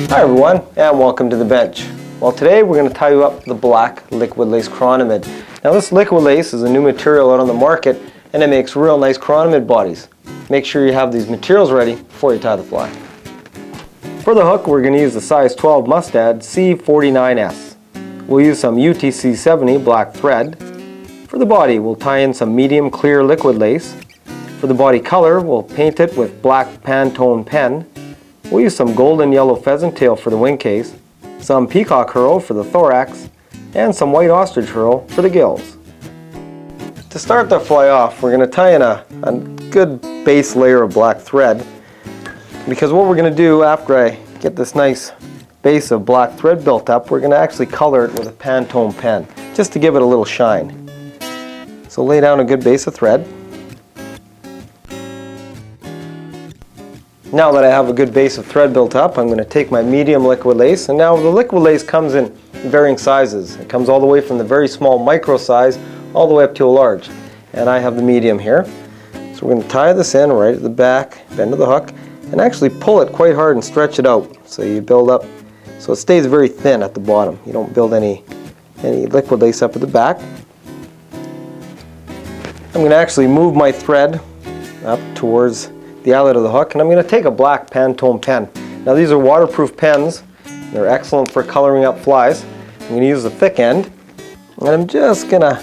Hi everyone, and welcome to the bench. Well, today we're going to tie you up the black liquid lace chironomid. Now this liquid lace is a new material out on the market, and it makes real nice chironomid bodies. Make sure you have these materials ready before you tie the fly. For the hook, we're going to use the size 12 Mustad C49S. We'll use some UTC 70 black thread. For the body, we'll tie in some medium clear liquid lace. For the body color, we'll paint it with black Pantone pen. We'll use some golden yellow pheasant tail for the Wingcase, some Peacock Herl for the Thorax, and some white Ostrich Herl for the Gills. To start the fly off, we're going to tie in a good base layer of black thread, because what we're going to do after I get this nice base of black thread built up, we're going to actually color it with a Pantone pen, just to give it a little shine. So lay down a good base of thread. Now that I have a good base of thread built up, I'm going to take my medium liquid lace, and now the liquid lace comes in varying sizes. It comes all the way from the very small micro size all the way up to a large, and I have the medium here. So we're going to tie this in right at the back bend of the hook and actually pull it quite hard and stretch it out so you build up so it stays very thin at the bottom. You don't build any liquid lace up at the back. I'm going to actually move my thread up towards the eyelet of the hook, and I'm going to take a black Pantone pen. Now these are waterproof pens. They're excellent for coloring up flies. I'm going to use the thick end, and I'm just going to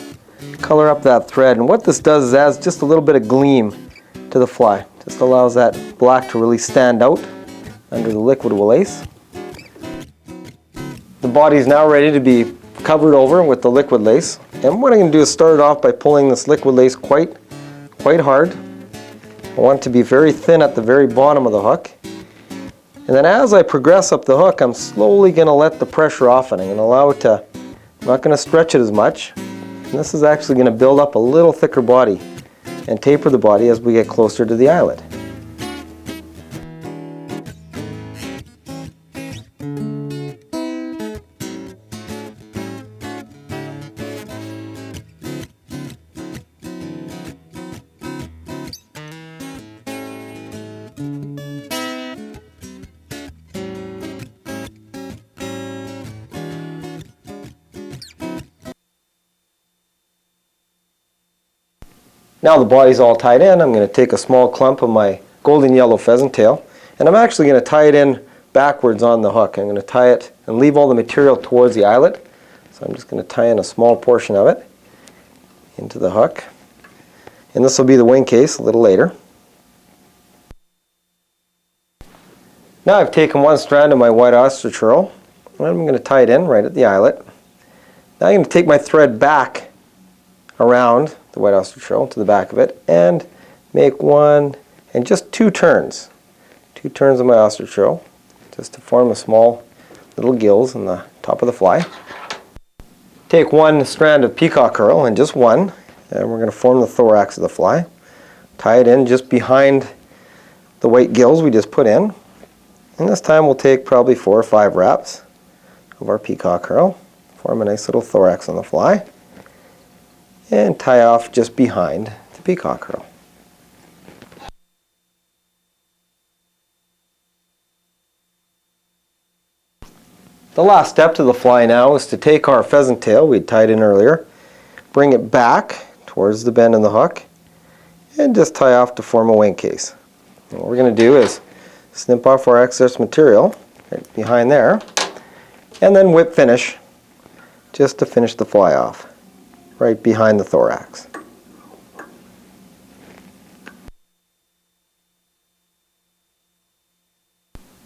color up that thread. And what this does is adds just a little bit of gleam to the fly. Just allows that black to really stand out under the liquid lace. The body is now ready to be covered over with the liquid lace. And what I'm going to do is start it off by pulling this liquid lace quite hard. I want it to be very thin at the very bottom of the hook. And then as I progress up the hook, I'm slowly going to let the pressure off, and I'm going to allow it to, I'm not going to stretch it as much. And this is actually going to build up a little thicker body and taper the body as we get closer to the eyelet. Now the body's all tied in, I'm going to take a small clump of my golden yellow pheasant tail, and I'm actually going to tie it in backwards on the hook. I'm going to tie it and leave all the material towards the eyelet. So I'm just going to tie in a small portion of it into the hook. And this will be the Wingcase a little later. Now I've taken one strand of my white Ostrich Herl, and I'm going to tie it in right at the eyelet. Now I'm going to take my thread back around the white Ostrich Herl to the back of it and make one and just two turns of my Ostrich Herl just to form a small little gills on the top of the fly. Take one strand of Peacock Herl and just one, and we're going to form the thorax of the fly. Tie it in just behind the white gills we just put in, and this time we'll take probably 4 or 5 wraps of our Peacock Herl, form a nice little thorax on the fly, and tie off just behind the Peacock Herl. The last step to the fly now is to take our pheasant tail we tied in earlier, bring it back towards the bend in the hook, and just tie off to form a Wingcase. And what we're going to do is snip off our excess material right behind there, and then whip finish just to finish the fly off right behind the thorax.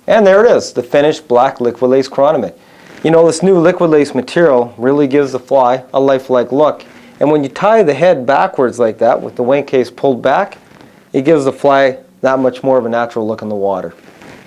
And there it is, the finished black liquid lace chironomid. You know, this new liquid lace material really gives the fly a lifelike look. And when you tie the head backwards like that with the Wingcase pulled back, it gives the fly that much more of a natural look in the water.